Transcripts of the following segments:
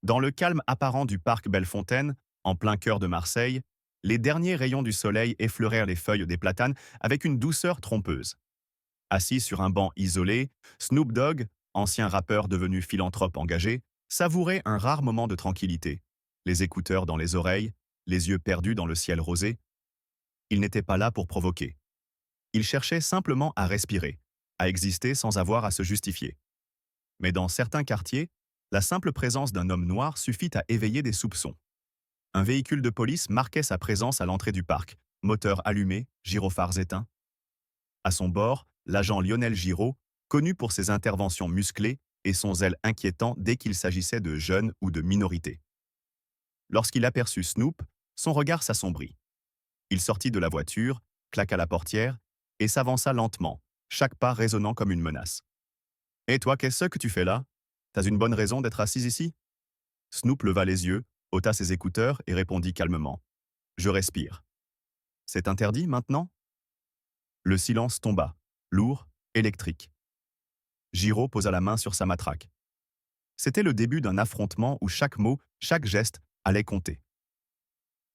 Dans le calme apparent du parc Bellefontaine, en plein cœur de Marseille, les derniers rayons du soleil effleurèrent les feuilles des platanes avec une douceur trompeuse. Assis sur un banc isolé, Snoop Dogg, ancien rappeur devenu philanthrope engagé, savourait un rare moment de tranquillité, les écouteurs dans les oreilles, les yeux perdus dans le ciel rosé. Il n'était pas là pour provoquer. Il cherchait simplement à respirer, à exister sans avoir à se justifier. Mais dans certains quartiers, la simple présence d'un homme noir suffit à éveiller des soupçons. Un véhicule de police marquait sa présence à l'entrée du parc, moteur allumé, gyrophares éteints. À son bord, l'agent Lionel Giraud, connu pour ses interventions musclées et son zèle inquiétant dès qu'il s'agissait de jeunes ou de minorités. Lorsqu'il aperçut Snoop, son regard s'assombrit. Il sortit de la voiture, claqua la portière et s'avança lentement, chaque pas résonnant comme une menace. « Et toi, qu'est-ce que tu fais là? T'as une bonne raison d'être assise ici ?» Snoop leva les yeux, ôta ses écouteurs et répondit calmement. « Je respire. » « C'est interdit maintenant ?» Le silence tomba, lourd, électrique. Giraud posa la main sur sa matraque. C'était le début d'un affrontement où chaque mot, chaque geste allait compter.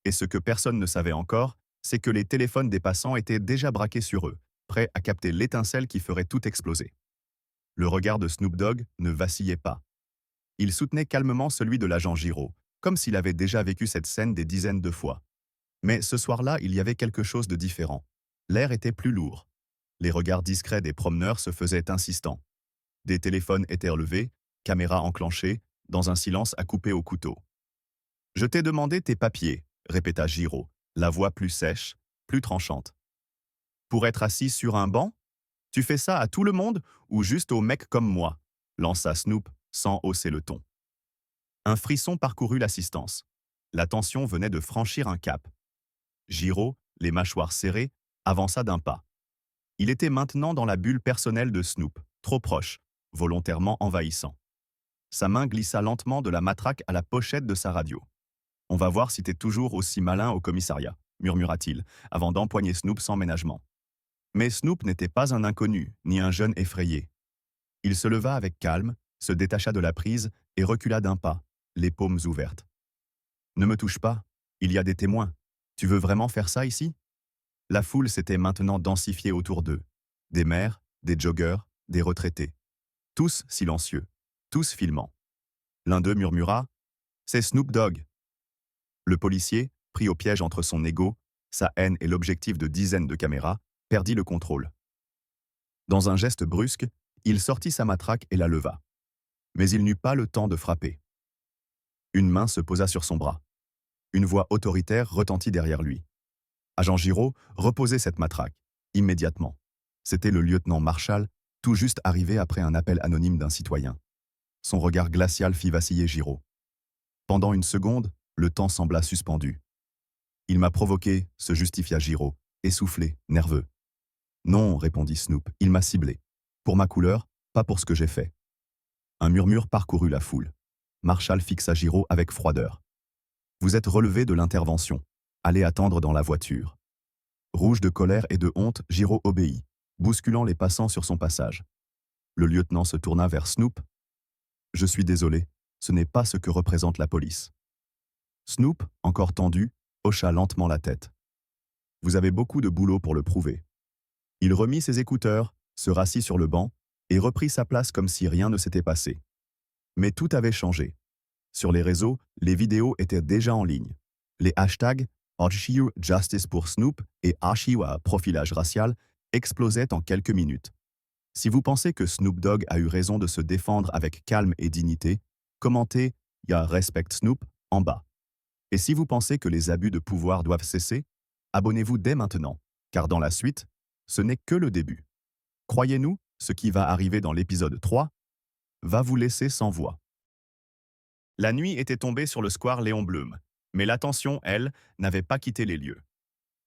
Et ce que personne ne savait encore, c'est que les téléphones des passants étaient déjà braqués sur eux, prêts à capter l'étincelle qui ferait tout exploser. Le regard de Snoop Dogg ne vacillait pas. Il soutenait calmement celui de l'agent Giraud, comme s'il avait déjà vécu cette scène des dizaines de fois. Mais ce soir-là, il y avait quelque chose de différent. L'air était plus lourd. Les regards discrets des promeneurs se faisaient insistants. Des téléphones étaient relevés, caméras enclenchées, dans un silence à couper au couteau. « Je t'ai demandé tes papiers », répéta Giraud, la voix plus sèche, plus tranchante. « Pour être assis sur un banc? Tu fais ça à tout le monde ou juste aux mecs comme moi ?» lança Snoop sans hausser le ton. Un frisson parcourut l'assistance. La tension venait de franchir un cap. Giraud, les mâchoires serrées, avança d'un pas. Il était maintenant dans la bulle personnelle de Snoop, trop proche, volontairement envahissant. Sa main glissa lentement de la matraque à la pochette de sa radio. « On va voir si t'es toujours aussi malin au commissariat », murmura-t-il, avant d'empoigner Snoop sans ménagement. Mais Snoop n'était pas un inconnu, ni un jeune effrayé. Il se leva avec calme, se détacha de la prise et recula d'un pas, les paumes ouvertes. « Ne me touche pas, il y a des témoins. Tu veux vraiment faire ça ici ?» La foule s'était maintenant densifiée autour d'eux. Des mères, des joggeurs, des retraités. Tous silencieux, tous filmant. L'un d'eux murmura « C'est Snoop Dogg !» Le policier, pris au piège entre son ego, sa haine et l'objectif de dizaines de caméras, perdit le contrôle. Dans un geste brusque, il sortit sa matraque et la leva. Mais il n'eut pas le temps de frapper. Une main se posa sur son bras. Une voix autoritaire retentit derrière lui. Agent Giraud, reposez cette matraque, immédiatement. C'était le lieutenant Marshall, tout juste arrivé après un appel anonyme d'un citoyen. Son regard glacial fit vaciller Giraud. Pendant une seconde, le temps sembla suspendu. Il m'a provoqué, se justifia Giraud, essoufflé, nerveux. Non, répondit Snoop, il m'a ciblé. Pour ma couleur, pas pour ce que j'ai fait. Un murmure parcourut la foule. Marshall fixa Giraud avec froideur. Vous êtes relevé de l'intervention. Allez attendre dans la voiture. Rouge de colère et de honte, Giraud obéit, bousculant les passants sur son passage. Le lieutenant se tourna vers Snoop. « Je suis désolé, ce n'est pas ce que représente la police. » Snoop, encore tendu, hocha lentement la tête. « Vous avez beaucoup de boulot pour le prouver. » Il remit ses écouteurs, se rassit sur le banc et reprit sa place comme si rien ne s'était passé. Mais tout avait changé. Sur les réseaux, les vidéos étaient déjà en ligne. Les hashtags Archive Justice pour Snoop et Archive Profilage racial explosaient en quelques minutes. Si vous pensez que Snoop Dogg a eu raison de se défendre avec calme et dignité, commentez « Ya Respect Snoop » en bas. Et si vous pensez que les abus de pouvoir doivent cesser, abonnez-vous dès maintenant, car dans la suite, ce n'est que le début. Croyez-nous, ce qui va arriver dans l'épisode 3 va vous laisser sans voix. La nuit était tombée sur le square Léon Blum, mais l'attention, elle, n'avait pas quitté les lieux.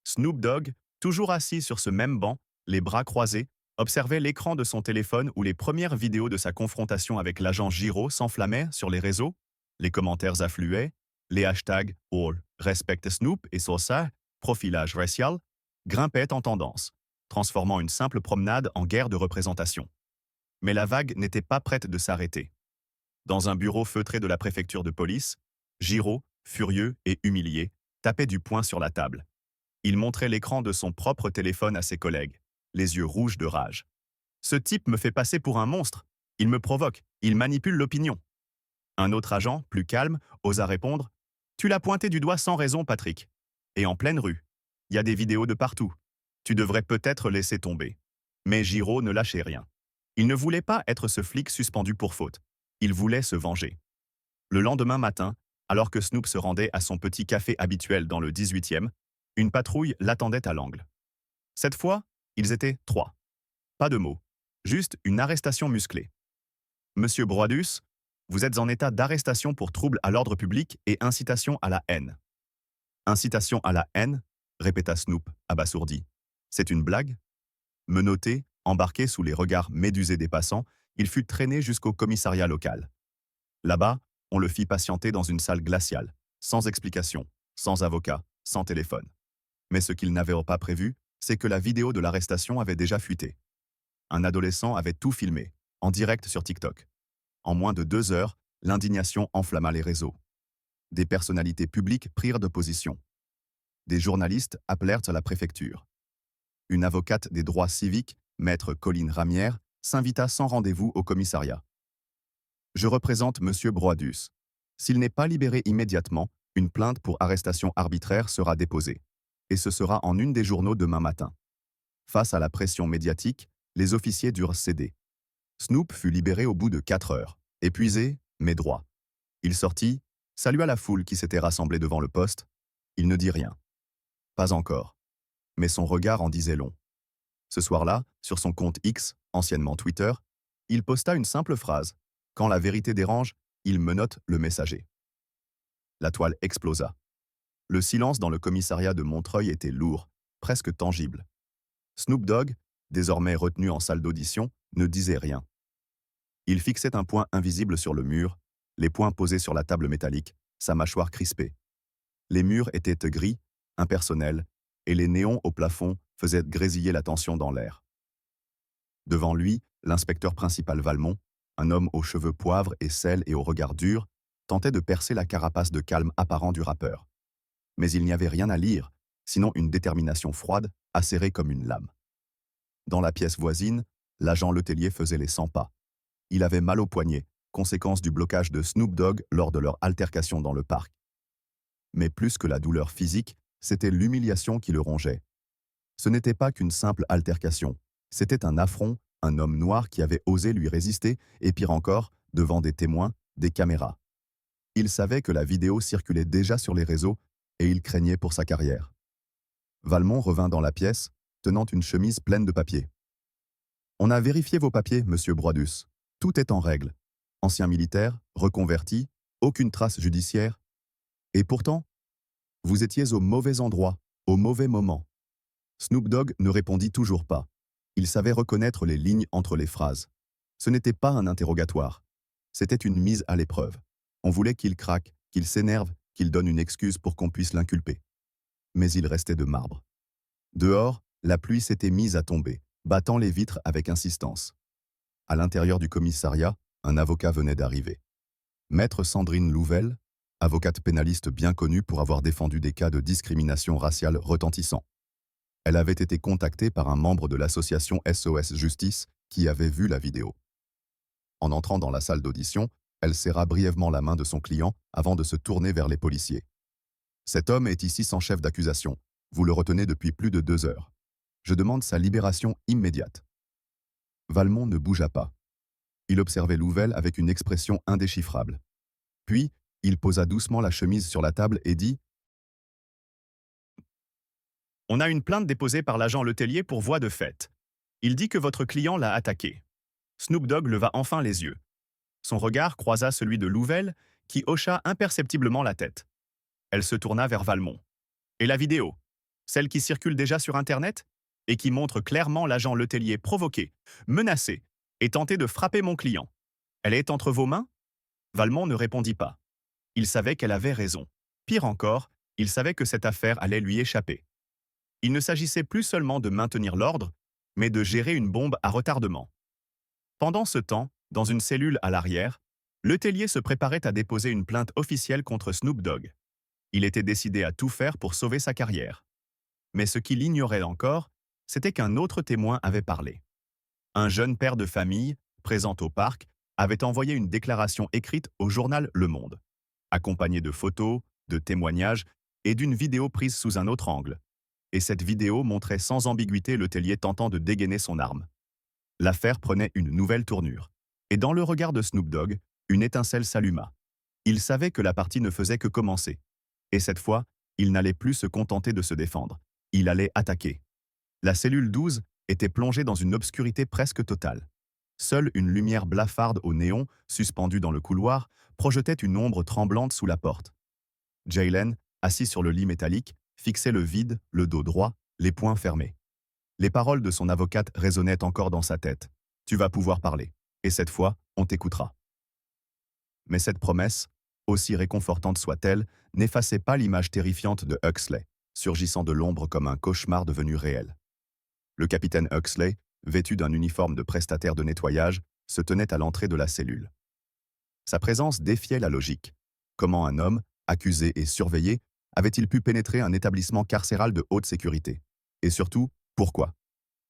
Snoop Dogg, toujours assis sur ce même banc, les bras croisés, observait l'écran de son téléphone où les premières vidéos de sa confrontation avec l'agent Giraud s'enflammaient sur les réseaux, les commentaires affluaient, les hashtags All Respect Snoop et Sosa, profilage racial, grimpaient en tendance, transformant une simple promenade en guerre de représentation. Mais la vague n'était pas prête de s'arrêter. Dans un bureau feutré de la préfecture de police, Giraud, furieux et humilié, tapait du poing sur la table. Il montrait l'écran de son propre téléphone à ses collègues, les yeux rouges de rage. Ce type me fait passer pour un monstre. Il me provoque, il manipule l'opinion. Un autre agent, plus calme, osa répondre. Tu l'as pointé du doigt sans raison, Patrick. Et en pleine rue. Il y a des vidéos de partout. Tu devrais peut-être laisser tomber. Mais Giraud ne lâchait rien. Il ne voulait pas être ce flic suspendu pour faute. Il voulait se venger. Le lendemain matin, alors que Snoop se rendait à son petit café habituel dans le 18e, une patrouille l'attendait à l'angle. Cette fois, ils étaient 3. Pas de mots. Juste une arrestation musclée. Monsieur Broadus, vous êtes en état d'arrestation pour trouble à l'ordre public et incitation à la haine. Incitation à la haine, répéta Snoop, abasourdi. C'est une blague? Menotté, embarqué sous les regards médusés des passants, il fut traîné jusqu'au commissariat local. Là-bas, on le fit patienter dans une salle glaciale, sans explication, sans avocat, sans téléphone. Mais ce qu'ils n'avaient pas prévu, c'est que la vidéo de l'arrestation avait déjà fuité. Un adolescent avait tout filmé, en direct sur TikTok. En moins de 2 heures, l'indignation enflamma les réseaux. Des personnalités publiques prirent de position. Des journalistes appelèrent à la préfecture. Une avocate des droits civiques, maître Colline Ramière, s'invita sans rendez-vous au commissariat. Je représente Monsieur Broadus. S'il n'est pas libéré immédiatement, une plainte pour arrestation arbitraire sera déposée. Et ce sera en une des journaux demain matin. Face à la pression médiatique, les officiers durent céder. Snoop fut libéré au bout de 4 heures, épuisé, mais droit. Il sortit, salua la foule qui s'était rassemblée devant le poste. Il ne dit rien. Pas encore. Mais son regard en disait long. Ce soir-là, sur son compte X, anciennement Twitter, il posta une simple phrase. Quand la vérité dérange, il menotte le messager. La toile explosa. Le silence dans le commissariat de Montreuil était lourd, presque tangible. Snoop Dogg, désormais retenu en salle d'audition, ne disait rien. Il fixait un point invisible sur le mur, les poings posés sur la table métallique, sa mâchoire crispée. Les murs étaient gris, impersonnels, et les néons au plafond faisaient grésiller la tension dans l'air. Devant lui, l'inspecteur principal Valmont, un homme aux cheveux poivre et sel et au regard dur, tentait de percer la carapace de calme apparent du rappeur. Mais il n'y avait rien à lire, sinon une détermination froide, acérée comme une lame. Dans la pièce voisine, l'agent Letellier faisait les 100 pas. Il avait mal au poignet, conséquence du blocage de Snoop Dogg lors de leur altercation dans le parc. Mais plus que la douleur physique, c'était l'humiliation qui le rongeait. Ce n'était pas qu'une simple altercation, c'était un affront, un homme noir qui avait osé lui résister, et pire encore, devant des témoins, des caméras. Il savait que la vidéo circulait déjà sur les réseaux, et il craignait pour sa carrière. Valmont revint dans la pièce, tenant une chemise pleine de papiers. « On a vérifié vos papiers, monsieur Broadus. Tout est en règle. Ancien militaire, reconverti, aucune trace judiciaire. Et pourtant, vous étiez au mauvais endroit, au mauvais moment. » Snoop Dogg ne répondit toujours pas. Il savait reconnaître les lignes entre les phrases. Ce n'était pas un interrogatoire. C'était une mise à l'épreuve. On voulait qu'il craque, qu'il s'énerve, qu'il donne une excuse pour qu'on puisse l'inculper. Mais il restait de marbre. Dehors, la pluie s'était mise à tomber, battant les vitres avec insistance. À l'intérieur du commissariat, un avocat venait d'arriver. Maître Sandrine Louvel, avocate pénaliste bien connue pour avoir défendu des cas de discrimination raciale retentissants. Elle avait été contactée par un membre de l'association SOS Justice qui avait vu la vidéo. En entrant dans la salle d'audition, elle serra brièvement la main de son client avant de se tourner vers les policiers. « Cet homme est ici sans chef d'accusation. Vous le retenez depuis plus de 2 heures. Je demande sa libération immédiate. » Valmont ne bougea pas. Il observait Louvel avec une expression indéchiffrable. Puis, il posa doucement la chemise sur la table et dit « On a une plainte déposée par l'agent Letellier pour voie de fait. Il dit que votre client l'a attaqué. » Snoop Dogg leva enfin les yeux. Son regard croisa celui de Louvel, qui hocha imperceptiblement la tête. Elle se tourna vers Valmont. « Et la vidéo? Celle qui circule déjà sur Internet? Et qui montre clairement l'agent Letellier provoqué, menacé et tenté de frapper mon client. Elle est entre vos mains ?» Valmont ne répondit pas. Il savait qu'elle avait raison. Pire encore, il savait que cette affaire allait lui échapper. Il ne s'agissait plus seulement de maintenir l'ordre, mais de gérer une bombe à retardement. Pendant ce temps, dans une cellule à l'arrière, Le tellier se préparait à déposer une plainte officielle contre Snoop Dogg. Il était décidé à tout faire pour sauver sa carrière. Mais ce qu'il ignorait encore, c'était qu'un autre témoin avait parlé. Un jeune père de famille, présent au parc, avait envoyé une déclaration écrite au journal Le Monde, accompagnée de photos, de témoignages et d'une vidéo prise sous un autre angle. Et cette vidéo montrait sans ambiguïté le tellier tentant de dégainer son arme. L'affaire prenait une nouvelle tournure. Et dans le regard de Snoop Dogg, une étincelle s'alluma. Il savait que la partie ne faisait que commencer. Et cette fois, il n'allait plus se contenter de se défendre. Il allait attaquer. La cellule 12 était plongée dans une obscurité presque totale. Seule une lumière blafarde au néon, suspendue dans le couloir, projetait une ombre tremblante sous la porte. Jaylen, assis sur le lit métallique, fixait le vide, le dos droit, les poings fermés. Les paroles de son avocate résonnaient encore dans sa tête. « Tu vas pouvoir parler. Et cette fois, on t'écoutera. » Mais cette promesse, aussi réconfortante soit-elle, n'effaçait pas l'image terrifiante de Huxley, surgissant de l'ombre comme un cauchemar devenu réel. Le capitaine Huxley, vêtu d'un uniforme de prestataire de nettoyage, se tenait à l'entrée de la cellule. Sa présence défiait la logique. Comment un homme, accusé et surveillé, avait-il pu pénétrer un établissement carcéral de haute sécurité? Et surtout, pourquoi?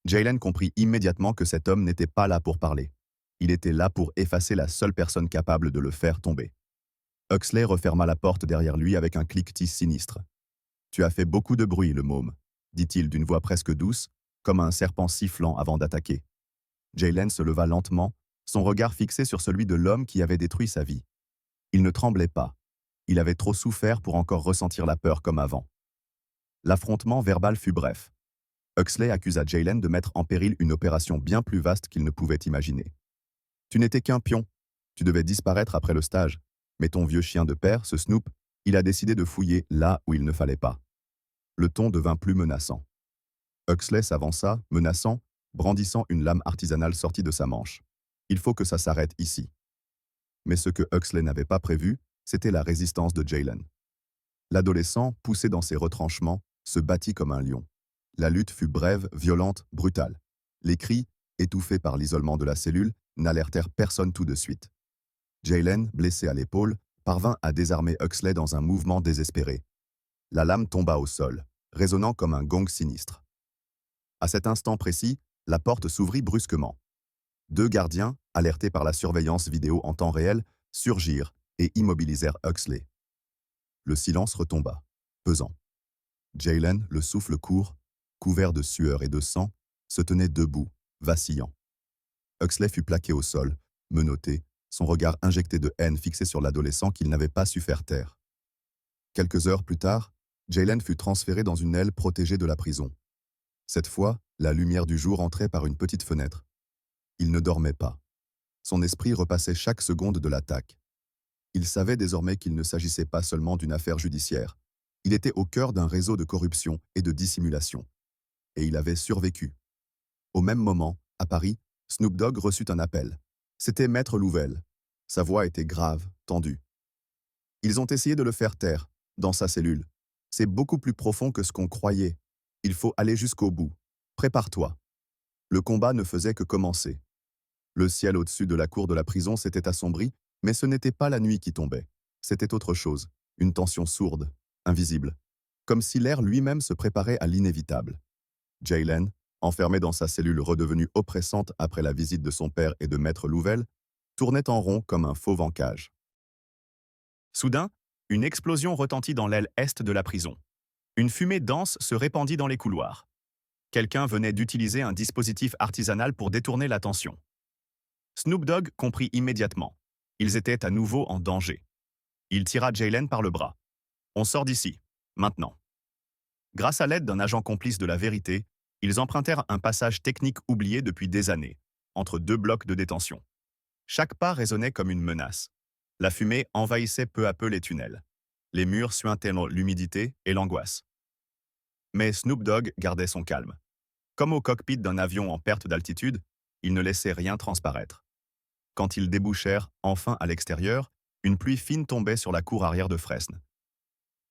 Jaylen comprit immédiatement que cet homme n'était pas là pour parler. Il était là pour effacer la seule personne capable de le faire tomber. Huxley referma la porte derrière lui avec un cliquetis sinistre. « Tu as fait beaucoup de bruit, le môme », dit-il d'une voix presque douce, comme un serpent sifflant avant d'attaquer. Jaylen se leva lentement, son regard fixé sur celui de l'homme qui avait détruit sa vie. Il ne tremblait pas. Il avait trop souffert pour encore ressentir la peur comme avant. L'affrontement verbal fut bref. Huxley accusa Jaylen de mettre en péril une opération bien plus vaste qu'il ne pouvait imaginer. « Tu n'étais qu'un pion. Tu devais disparaître après le stage. Mais ton vieux chien de père, ce Snoop, il a décidé de fouiller là où il ne fallait pas. » Le ton devint plus menaçant. Huxley s'avança, menaçant, brandissant une lame artisanale sortie de sa manche. « Il faut que ça s'arrête ici. » Mais ce que Huxley n'avait pas prévu, c'était la résistance de Jaylen. L'adolescent, poussé dans ses retranchements, se battit comme un lion. La lutte fut brève, violente, brutale. Les cris, étouffés par l'isolement de la cellule, n'alertèrent personne tout de suite. Jaylen, blessé à l'épaule, parvint à désarmer Huxley dans un mouvement désespéré. La lame tomba au sol, résonnant comme un gong sinistre. À cet instant précis, la porte s'ouvrit brusquement. Deux gardiens, alertés par la surveillance vidéo en temps réel, surgirent et immobilisèrent Huxley. Le silence retomba, pesant. Jaylen, le souffle court, couvert de sueur et de sang, se tenait debout, vacillant. Huxley fut plaqué au sol, menotté, son regard injecté de haine fixé sur l'adolescent qu'il n'avait pas su faire taire. Quelques heures plus tard, Jaylen fut transféré dans une aile protégée de la prison. Cette fois, la lumière du jour entrait par une petite fenêtre. Il ne dormait pas. Son esprit repassait chaque seconde de l'attaque. Il savait désormais qu'il ne s'agissait pas seulement d'une affaire judiciaire. Il était au cœur d'un réseau de corruption et de dissimulation. Et il avait survécu. Au même moment, à Paris, Snoop Dogg reçut un appel. C'était Maître Louvel. Sa voix était grave, tendue. Ils ont essayé de le faire taire, dans sa cellule. C'est beaucoup plus profond que ce qu'on croyait. Il faut aller jusqu'au bout. Prépare-toi. Le combat ne faisait que commencer. Le ciel au-dessus de la cour de la prison s'était assombri, mais ce n'était pas la nuit qui tombait. C'était autre chose, une tension sourde, invisible, comme si l'air lui-même se préparait à l'inévitable. Jaylen, enfermé dans sa cellule redevenue oppressante après la visite de son père et de Maître Louvel, tournait en rond comme un fauve en cage. Soudain, une explosion retentit dans l'aile est de la prison. Une fumée dense se répandit dans les couloirs. Quelqu'un venait d'utiliser un dispositif artisanal pour détourner l'attention. Snoop Dogg comprit immédiatement. Ils étaient à nouveau en danger. Il tira Jaylen par le bras. « On sort d'ici, maintenant. » Grâce à l'aide d'un agent complice de la vérité, ils empruntèrent un passage technique oublié depuis des années, entre deux blocs de détention. Chaque pas résonnait comme une menace. La fumée envahissait peu à peu les tunnels. Les murs suintaient l'humidité et l'angoisse. Mais Snoop Dogg gardait son calme. Comme au cockpit d'un avion en perte d'altitude, il ne laissait rien transparaître. Quand ils débouchèrent enfin à l'extérieur, une pluie fine tombait sur la cour arrière de Fresnes.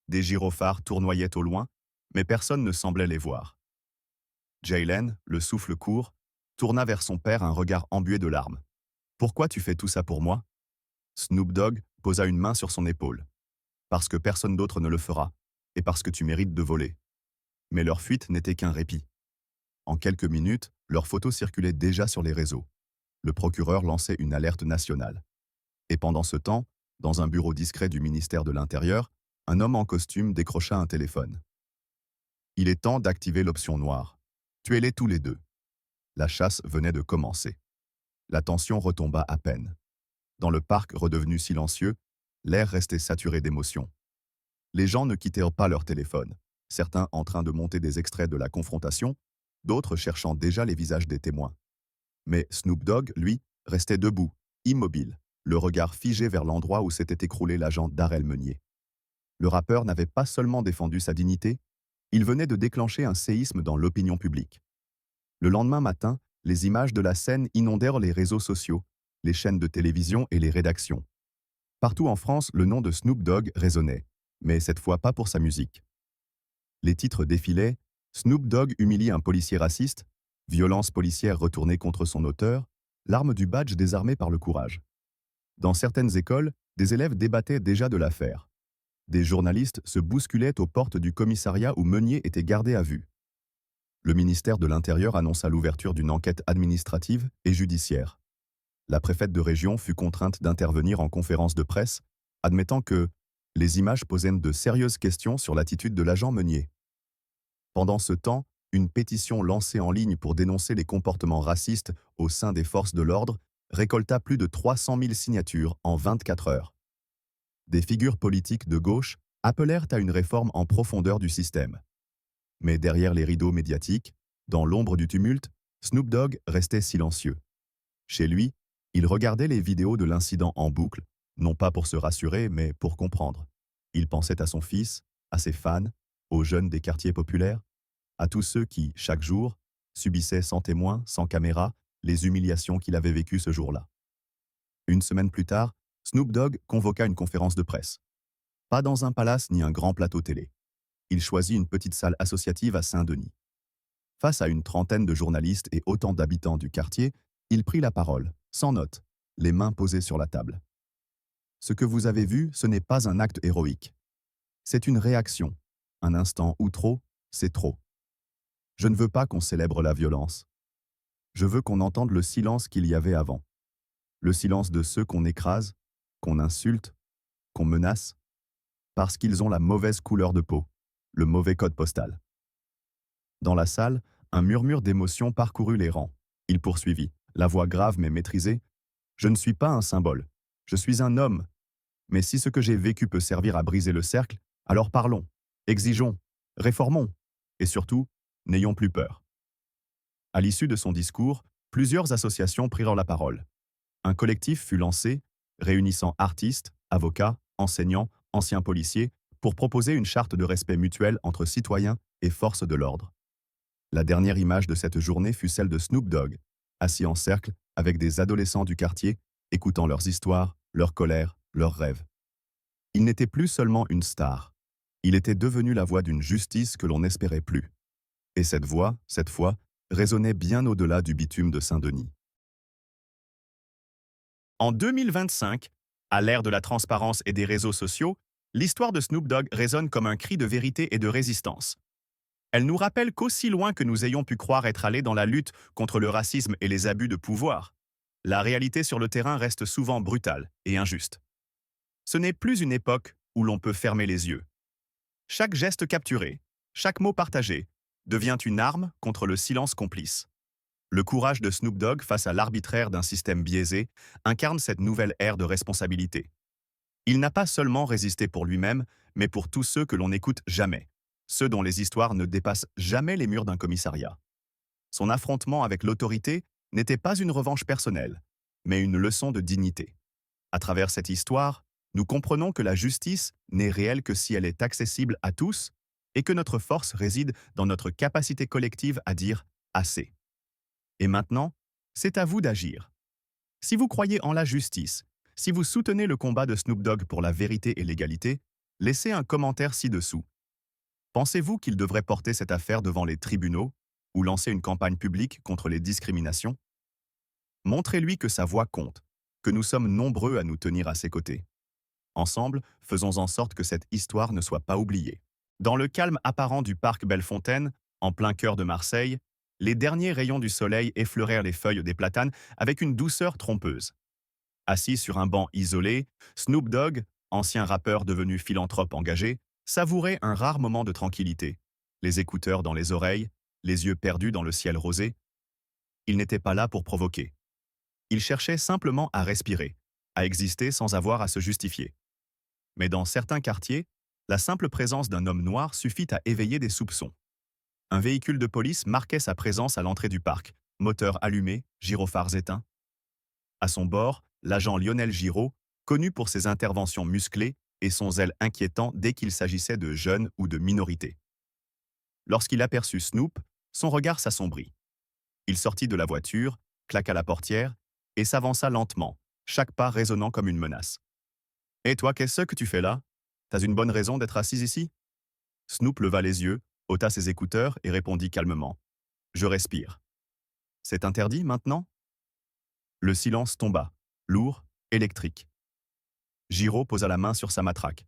Des gyrophares tournoyaient au loin, mais personne ne semblait les voir. Jaylen, le souffle court, tourna vers son père un regard embué de larmes. « Pourquoi tu fais tout ça pour moi ?» Snoop Dogg posa une main sur son épaule. Parce que personne d'autre ne le fera, et parce que tu mérites de voler. Mais leur fuite n'était qu'un répit. En quelques minutes, leurs photos circulaient déjà sur les réseaux. Le procureur lançait une alerte nationale. Et pendant ce temps, dans un bureau discret du ministère de l'Intérieur, un homme en costume décrocha un téléphone. Il est temps d'activer l'option noire. Tuez-les tous les deux. La chasse venait de commencer. La tension retomba à peine. Dans le parc redevenu silencieux, l'air restait saturé d'émotions. Les gens ne quittaient pas leur téléphone, certains en train de monter des extraits de la confrontation, d'autres cherchant déjà les visages des témoins. Mais Snoop Dogg, lui, restait debout, immobile, le regard figé vers l'endroit où s'était écroulé l'agent Darrell Meunier. Le rappeur n'avait pas seulement défendu sa dignité, il venait de déclencher un séisme dans l'opinion publique. Le lendemain matin, les images de la scène inondèrent les réseaux sociaux, les chaînes de télévision et les rédactions. Partout en France, le nom de Snoop Dogg résonnait, mais cette fois pas pour sa musique. Les titres défilaient: Snoop Dogg humilie un policier raciste, violence policière retournée contre son auteur, l'arme du badge désarmée par le courage. Dans certaines écoles, des élèves débattaient déjà de l'affaire. Des journalistes se bousculaient aux portes du commissariat où Meunier était gardé à vue. Le ministère de l'Intérieur annonça l'ouverture d'une enquête administrative et judiciaire. La préfète de région fut contrainte d'intervenir en conférence de presse, admettant que les images posaient de sérieuses questions sur l'attitude de l'agent Meunier. Pendant ce temps, une pétition lancée en ligne pour dénoncer les comportements racistes au sein des forces de l'ordre récolta plus de 300 000 signatures en 24 heures. Des figures politiques de gauche appelèrent à une réforme en profondeur du système. Mais derrière les rideaux médiatiques, dans l'ombre du tumulte, Snoop Dogg restait silencieux. Chez lui, il regardait les vidéos de l'incident en boucle, non pas pour se rassurer, mais pour comprendre. Il pensait à son fils, à ses fans, aux jeunes des quartiers populaires, à tous ceux qui, chaque jour, subissaient sans témoin, sans caméra, les humiliations qu'il avait vécues ce jour-là. Une semaine plus tard, Snoop Dogg convoqua une conférence de presse. Pas dans un palace ni un grand plateau télé. Il choisit une petite salle associative à Saint-Denis. Face à une trentaine de journalistes et autant d'habitants du quartier, il prit la parole, sans note, les mains posées sur la table. Ce que vous avez vu, ce n'est pas un acte héroïque. C'est une réaction. Un instant où trop, c'est trop. Je ne veux pas qu'on célèbre la violence. Je veux qu'on entende le silence qu'il y avait avant. Le silence de ceux qu'on écrase, qu'on insulte, qu'on menace, parce qu'ils ont la mauvaise couleur de peau, le mauvais code postal. Dans la salle, un murmure d'émotion parcourut les rangs. Il poursuivit, la voix grave mais maîtrisée: je ne suis pas un symbole, je suis un homme. Mais si ce que j'ai vécu peut servir à briser le cercle, alors parlons, exigeons, réformons, et surtout, n'ayons plus peur. À l'issue de son discours, plusieurs associations prirent la parole. Un collectif fut lancé, réunissant artistes, avocats, enseignants, anciens policiers, pour proposer une charte de respect mutuel entre citoyens et forces de l'ordre. La dernière image de cette journée fut celle de Snoop Dogg, assis en cercle avec des adolescents du quartier, écoutant leurs histoires, leurs colères, leurs rêves. Il n'était plus seulement une star. Il était devenu la voix d'une justice que l'on n'espérait plus. Et cette voix, cette fois, résonnait bien au-delà du bitume de Saint-Denis. En 2025, à l'ère de la transparence et des réseaux sociaux, l'histoire de Snoop Dogg résonne comme un cri de vérité et de résistance. Elle nous rappelle qu'aussi loin que nous ayons pu croire être allés dans la lutte contre le racisme et les abus de pouvoir, la réalité sur le terrain reste souvent brutale et injuste. Ce n'est plus une époque où l'on peut fermer les yeux. Chaque geste capturé, chaque mot partagé, devient une arme contre le silence complice. Le courage de Snoop Dogg face à l'arbitraire d'un système biaisé incarne cette nouvelle ère de responsabilité. Il n'a pas seulement résisté pour lui-même, mais pour tous ceux que l'on n'écoute jamais, ceux dont les histoires ne dépassent jamais les murs d'un commissariat. Son affrontement avec l'autorité n'était pas une revanche personnelle, mais une leçon de dignité. À travers cette histoire, nous comprenons que la justice n'est réelle que si elle est accessible à tous et que notre force réside dans notre capacité collective à dire « assez ». Et maintenant, c'est à vous d'agir. Si vous croyez en la justice, si vous soutenez le combat de Snoop Dogg pour la vérité et l'égalité, laissez un commentaire ci-dessous. Pensez-vous qu'il devrait porter cette affaire devant les tribunaux ou lancer une campagne publique contre les discriminations? Montrez-lui que sa voix compte, que nous sommes nombreux à nous tenir à ses côtés. Ensemble, faisons en sorte que cette histoire ne soit pas oubliée. Dans le calme apparent du parc Bellefontaine, en plein cœur de Marseille, les derniers rayons du soleil effleurèrent les feuilles des platanes avec une douceur trompeuse. Assis sur un banc isolé, Snoop Dogg, ancien rappeur devenu philanthrope engagé, savourait un rare moment de tranquillité, les écouteurs dans les oreilles, les yeux perdus dans le ciel rosé. Il n'était pas là pour provoquer. Il cherchait simplement à respirer, à exister sans avoir à se justifier. Mais dans certains quartiers, la simple présence d'un homme noir suffit à éveiller des soupçons. Un véhicule de police marquait sa présence à l'entrée du parc, moteur allumé, gyrophares éteints. À son bord, l'agent Lionel Giraud, connu pour ses interventions musclées et son zèle inquiétant dès qu'il s'agissait de jeunes ou de minorités. Lorsqu'il aperçut Snoop, son regard s'assombrit. Il sortit de la voiture, claqua la portière et s'avança lentement, chaque pas résonnant comme une menace. « Et toi, qu'est-ce que tu fais là? T'as une bonne raison d'être assise ici ?» Snoop leva les yeux, ôta ses écouteurs et répondit calmement. « Je respire. »« C'est interdit maintenant ?» Le silence tomba, lourd, électrique. Giraud posa la main sur sa matraque.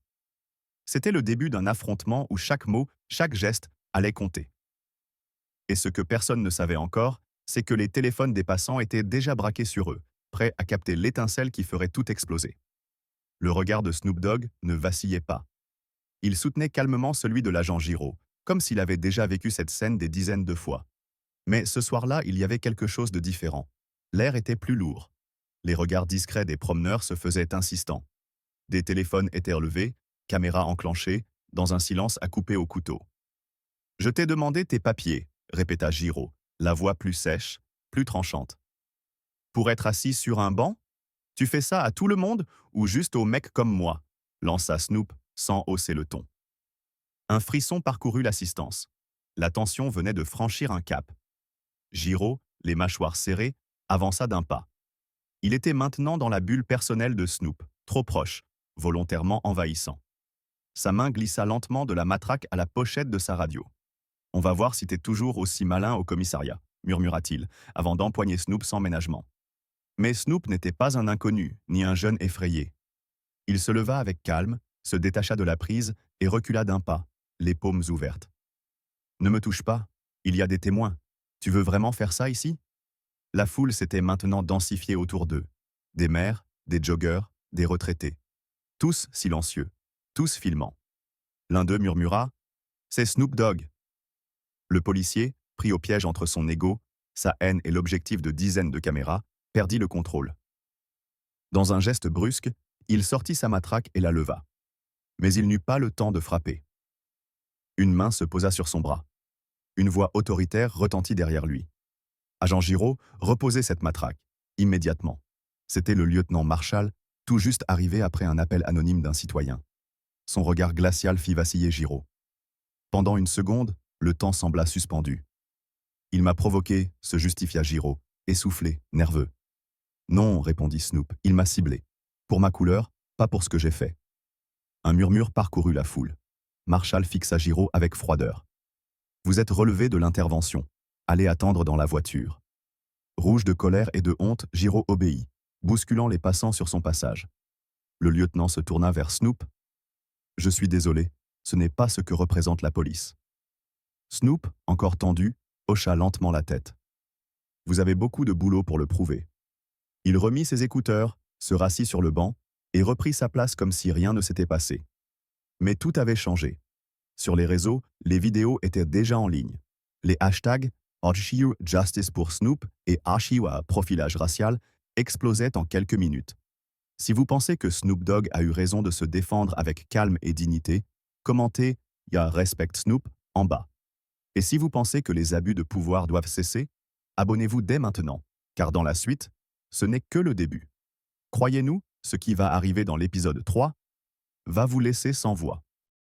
C'était le début d'un affrontement où chaque mot, chaque geste allait compter. Et ce que personne ne savait encore, c'est que les téléphones des passants étaient déjà braqués sur eux, prêts à capter l'étincelle qui ferait tout exploser. Le regard de Snoop Dogg ne vacillait pas. Il soutenait calmement celui de l'agent Giraud, comme s'il avait déjà vécu cette scène des dizaines de fois. Mais ce soir-là, il y avait quelque chose de différent. L'air était plus lourd. Les regards discrets des promeneurs se faisaient insistants. Des téléphones étaient relevés, caméras enclenchées, dans un silence à couper au couteau. « Je t'ai demandé tes papiers », répéta Giraud, la voix plus sèche, plus tranchante. « Pour être assis sur un banc? Tu fais ça à tout le monde ou juste aux mecs comme moi ?» lança Snoop sans hausser le ton. Un frisson parcourut l'assistance. La tension venait de franchir un cap. Giraud, les mâchoires serrées, avança d'un pas. Il était maintenant dans la bulle personnelle de Snoop, trop proche, volontairement envahissant. Sa main glissa lentement de la matraque à la pochette de sa radio. « On va voir si t'es toujours aussi malin au commissariat », murmura-t-il, avant d'empoigner Snoop sans ménagement. Mais Snoop n'était pas un inconnu, ni un jeune effrayé. Il se leva avec calme, se détacha de la prise et recula d'un pas, les paumes ouvertes. « Ne me touche pas, il y a des témoins. Tu veux vraiment faire ça ici ?» La foule s'était maintenant densifiée autour d'eux. Des mères, des joggeurs, des retraités. Tous silencieux, tous filmant. L'un d'eux murmura « C'est Snoop Dogg !» Le policier, pris au piège entre son ego, sa haine et l'objectif de dizaines de caméras, perdit le contrôle. Dans un geste brusque, il sortit sa matraque et la leva. Mais il n'eut pas le temps de frapper. Une main se posa sur son bras. Une voix autoritaire retentit derrière lui. Agent Giraud, reposez cette matraque, immédiatement. C'était le lieutenant Marshall, tout juste arrivé après un appel anonyme d'un citoyen. Son regard glacial fit vaciller Giraud. Pendant une seconde, le temps sembla suspendu. Il m'a provoqué, se justifia Giraud, essoufflé, nerveux. Non, répondit Snoop, il m'a ciblé. Pour ma couleur, pas pour ce que j'ai fait. Un murmure parcourut la foule. Marshall fixa Giraud avec froideur. Vous êtes relevé de l'intervention. Allez attendre dans la voiture. Rouge de colère et de honte, Giraud obéit, bousculant les passants sur son passage. Le lieutenant se tourna vers Snoop. « Je suis désolé, ce n'est pas ce que représente la police. » Snoop, encore tendu, hocha lentement la tête. « Vous avez beaucoup de boulot pour le prouver. » Il remit ses écouteurs, se rassit sur le banc et reprit sa place comme si rien ne s'était passé. Mais tout avait changé. Sur les réseaux, les vidéos étaient déjà en ligne. Les hashtags Archive Justice pour Snoop et Archive Profilage racial explosaient en quelques minutes. Si vous pensez que Snoop Dogg a eu raison de se défendre avec calme et dignité, commentez « Ya Respect Snoop » en bas. Et si vous pensez que les abus de pouvoir doivent cesser, abonnez-vous dès maintenant, car dans la suite, ce n'est que le début. Croyez-nous, ce qui va arriver dans l'épisode 3 va vous laisser sans voix.